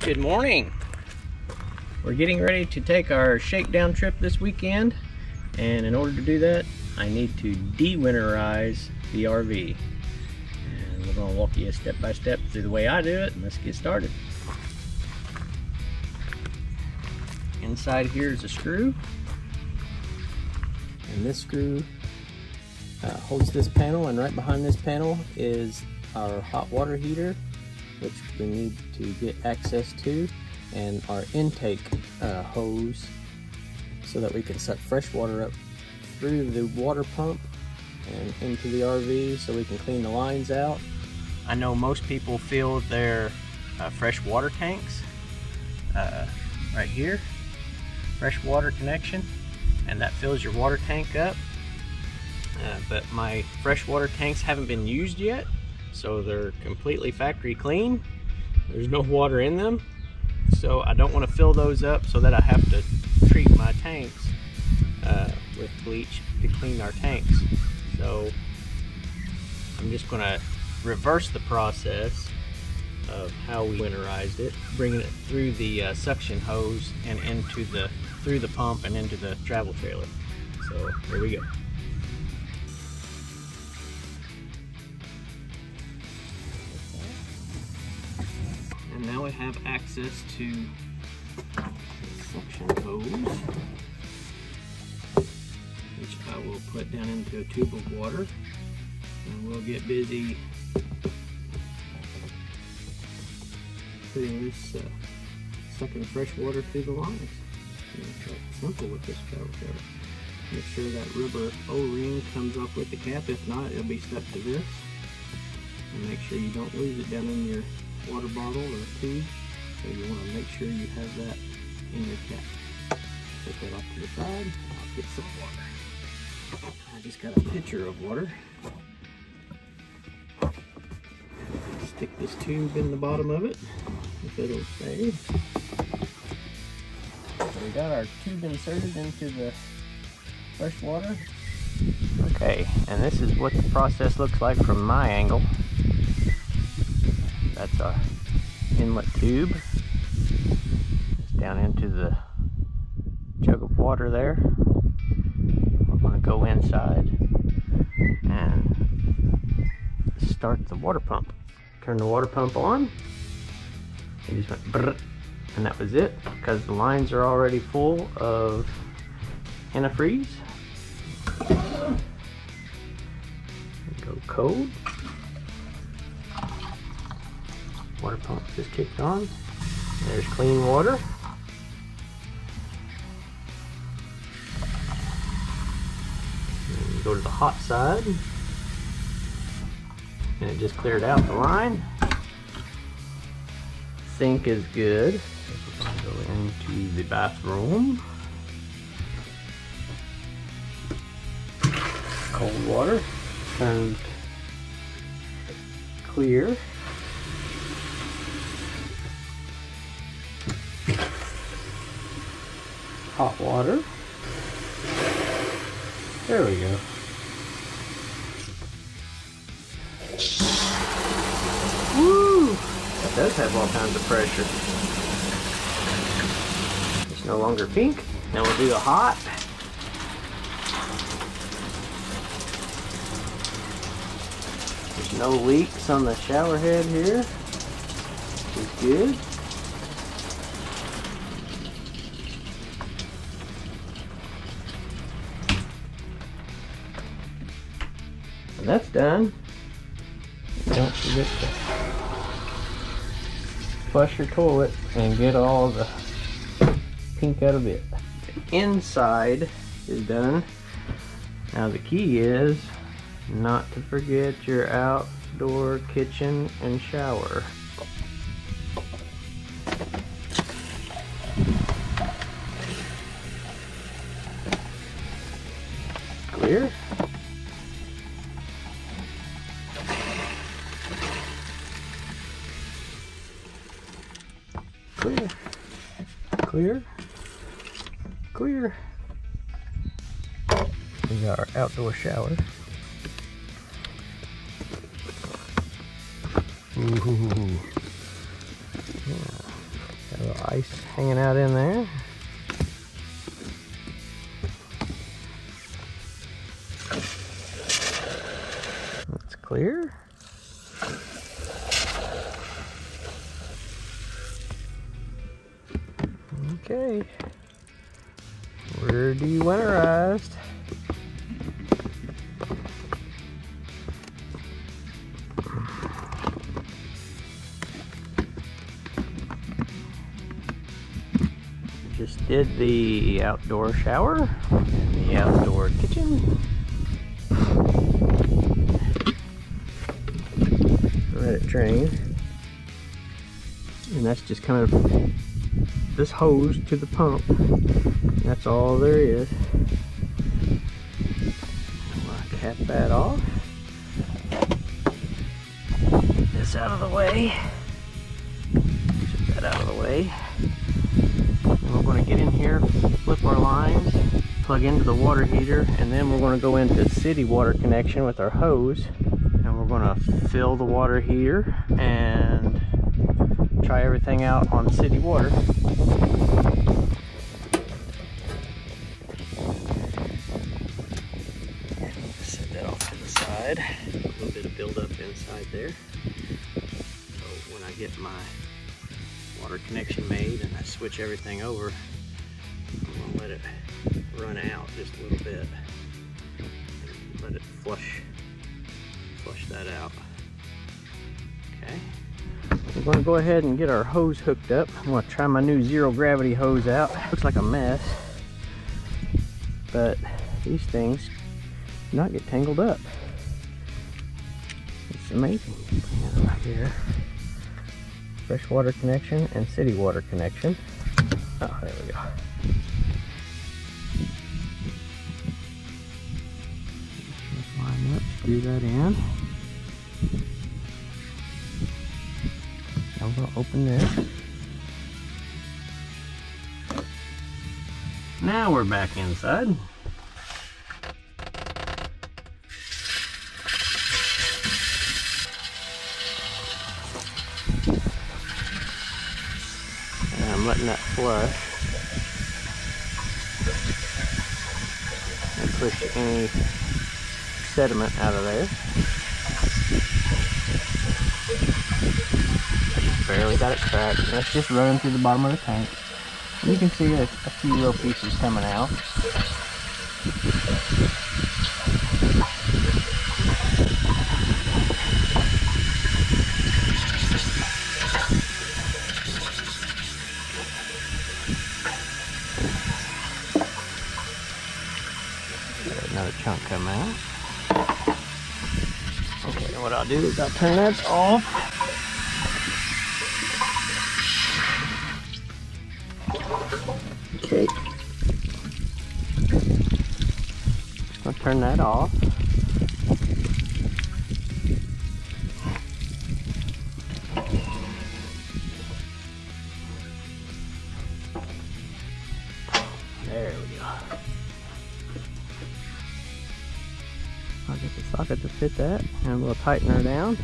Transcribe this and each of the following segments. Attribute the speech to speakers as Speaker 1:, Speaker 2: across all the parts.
Speaker 1: Good morning. We're getting ready to take our shakedown trip this weekend, and in order to do that I need to de-winterize the RV, and we're going to walk you step by step through the way I do it, and let's get started. Inside here is a screw, and this screw holds this panel, and right behind this panel is our hot water heater, which we need to get access to, and our intake hose so that we can suck fresh water up through the water pump and into the RV so we can clean the lines out. I know most people fill their fresh water tanks right here, fresh water connection, and that fills your water tank up. But my freshwater tanks haven't been used yet, so they're completely factory clean. There's no water in them, so I don't want to fill those up so that I have to treat my tanks with bleach to clean our tanks. So I'm just going to reverse the process of how we winterized it, bringing it through the suction hose and into through the pump and into the travel trailer. So here we go. And now we have access to the suction hose, which I will put down into a tube of water, and we'll get busy putting this sucking fresh water through the lines. It's simple with this travel trailer. Make sure that rubber O-ring comes off with the cap. If not, it'll be stuck to this. And make sure you don't lose it down in your water bottle or tube. So you want to make sure you have that in your cap. Put that off to the side. I'll get some water. I just got a pitcher of water. Stick this tube in the bottom of it, if it'll stay. So we got our tube inserted into the fresh water. Okay, and this is what the process looks like from my angle. That's our inlet tube. It's down into the jug of water there. We're going to go inside and start the water pump. Turn the water pump on. It just went brrr, and that was it, because the lines are already full of antifreeze. Go code. Water pump just kicked on. There's clean water. And go to the hot side, and it just cleared out the line. Sink is good. Go into the bathroom. Cold water turned clear. Hot water. There we go. Woo! That does have all kinds of pressure. It's no longer pink. Now we'll do the hot. There's no leaks on the shower head here, which is good. When that's done, don't forget to flush your toilet and get all the pink out of it. The inside is done. Now the key is not to forget your outdoor kitchen and shower. Clear. Clear. Clear. Clear. We got our outdoor shower. Ooh. Yeah. ice hanging out in there. It's clear. Okay, we're de-winterized. Just did the outdoor shower, the outdoor kitchen. Let it drain. And that's just kind of this hose to the pump. That's all there is. I'll cap that off. Get this out of the way. Get that out of the way. And we're going to get in here, flip our lines, plug into the water heater, and then we're going to go into city water connection with our hose. And we're going to fill the water heater and try everything out on city water. Set that off to the side. A little bit of buildup inside there. So when I get my water connection made and I switch everything over, I'm going to let it run out just a little bit. Let it flush that out. Okay. We're going to go ahead and get our hose hooked up. I'm going to try my new zero gravity hose out. Looks like a mess, but these things do not get tangled up. It's amazing. Bring it right here. Fresh water connection and city water connection. Oh, there we go. Just line up, screw that in. I'm going to open this. Now we're back inside. And I'm letting that flush and push any sediment out of there. Barely got it cracked. That's just running through the bottom of the tank. And you can see a few little pieces coming out. Got another chunk come out. Okay, what I'll do is I'll turn that off. Okay, just gonna turn that off. There we go. I'll get the socket to fit that, and we'll tighten her down.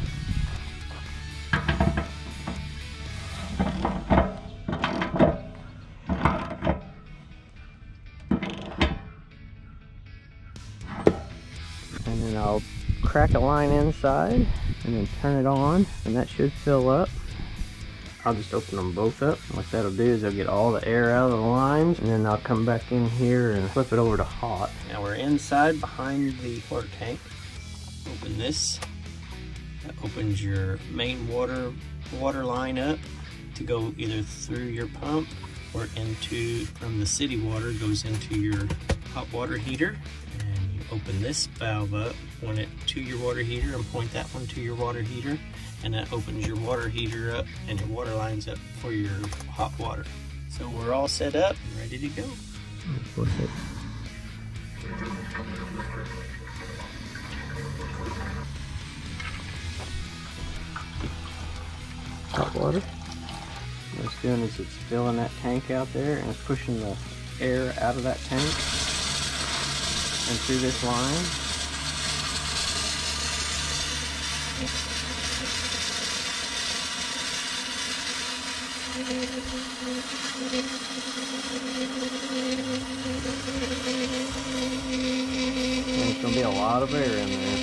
Speaker 1: And then I'll crack a line inside and then turn it on, and that should fill up. I'll just open them both up. What that'll do is I'll get all the air out of the lines, and then I'll come back in here and flip it over to hot. Now we're inside behind the water tank. Open this. That opens your main water line up to go either through your pump or into, from the city water, goes into your hot water heater. And you open this valve up, point it to your water heater, and point that one to your water heater, and that opens your water heater up and your water lines up for your hot water. So we're all set up and ready to go. Hot water. What it's doing is it's filling that tank out there, and it's pushing the air out of that tank and through this line. There's going to be a lot of air in there.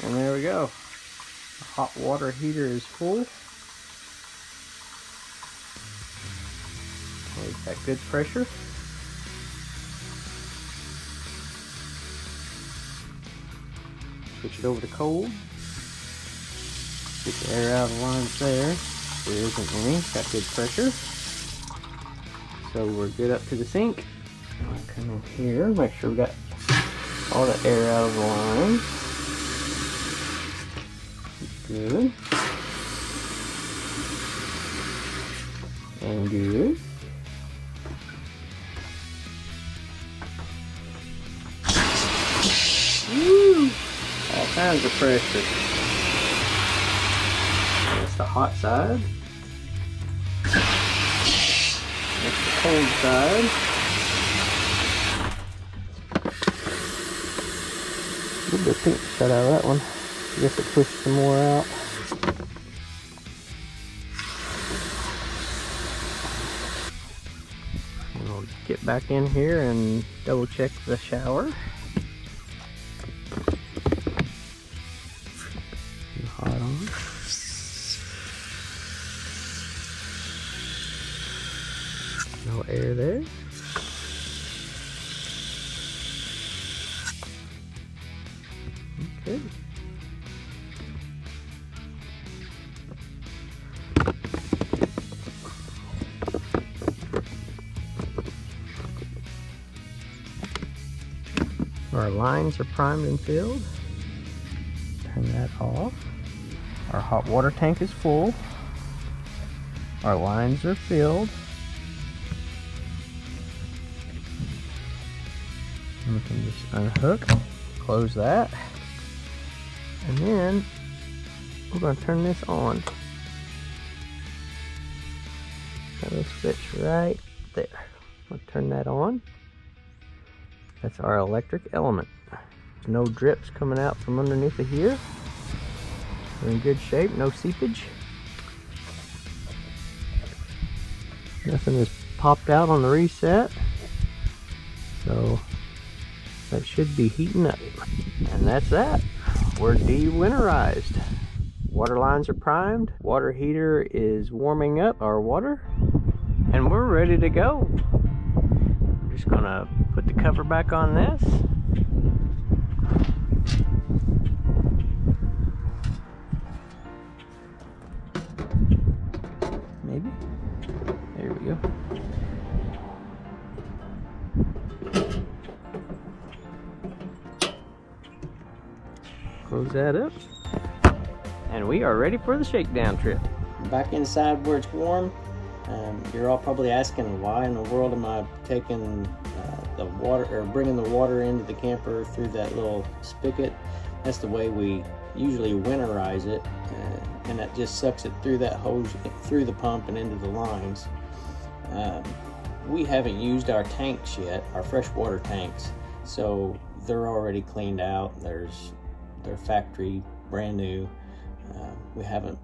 Speaker 1: And there we go. The hot water heater is full. We've got good pressure. Switch it over to cold. Get the air out of the lines there. There isn't any. Got good pressure. So we're good up to the sink. I'll come in here, make sure we got all the air out of the line. Good. And good. Woo! All kinds of pressure. That's the hot side. That's the cold side. A little bit of pink shut out of that one. I guess it pushed some more out. We'll get back in here and double check the shower. Hot on. No air there. Okay. Our lines are primed and filled. Turn that off. Our hot water tank is full. Our lines are filled. And we can just unhook, close that, and then we're going to turn this on. That'll switch right there. We'll turn that on. That's our electric element. There's no drips coming out from underneath of here. We're in good shape, no seepage. Nothing has popped out on the reset. So that should be heating up. And that's that. We're de-winterized. Water lines are primed. Water heater is warming up our water. And we're ready to go. We're just gonna put the cover back on this. Maybe. There we go. Close that up. And we are ready for the shakedown trip. Back inside where it's warm. You're all probably asking, why in the world am I taking the water, or bringing the water into the camper through that little spigot? That's the way we usually winterize it, and that just sucks it through that hose, through the pump and into the lines. We haven't used our tanks yet, our freshwater tanks, so they're already cleaned out. They're factory, brand new. We haven't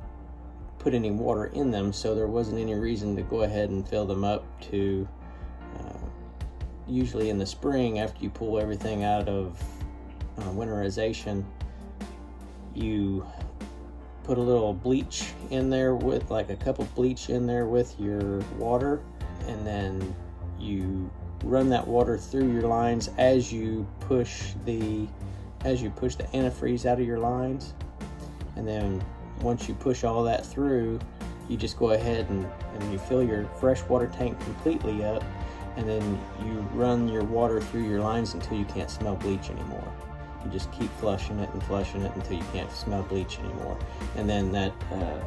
Speaker 1: put any water in them, so there wasn't any reason to go ahead and fill them up to usually in the spring, after you pull everything out of winterization, you put a little bleach in there, with like a cup of bleach in there with your water, and then you run that water through your lines as you push the antifreeze out of your lines. And then once you push all that through, you just go ahead and you fill your freshwater tank completely up, and then you run your water through your lines until you can't smell bleach anymore. You just keep flushing it and flushing it until you can't smell bleach anymore. And then that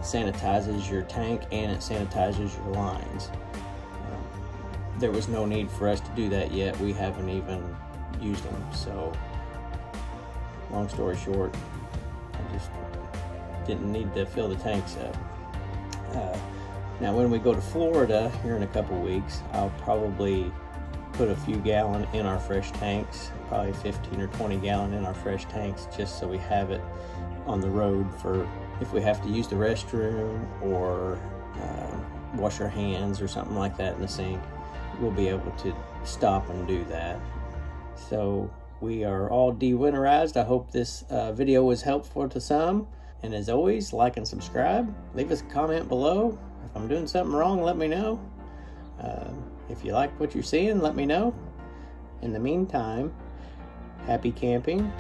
Speaker 1: sanitizes your tank and it sanitizes your lines. There was no need for us to do that yet. We haven't even used them. So long story short, I just didn't need to fill the tanks up. Now when we go to Florida here in a couple weeks, I'll probably put a few gallon in our fresh tanks, probably 15 or 20 gallon in our fresh tanks, just so we have it on the road for if we have to use the restroom or wash our hands or something like that in the sink. We'll be able to stop and do that. So we are all de-winterized. I hope this video was helpful to some. And as always, like and subscribe. Leave us a comment below. If I'm doing something wrong, let me know. If you like what you're seeing, let me know. In the meantime, happy camping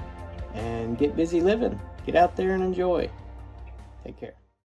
Speaker 1: and get busy living. Get out there and enjoy. Take care.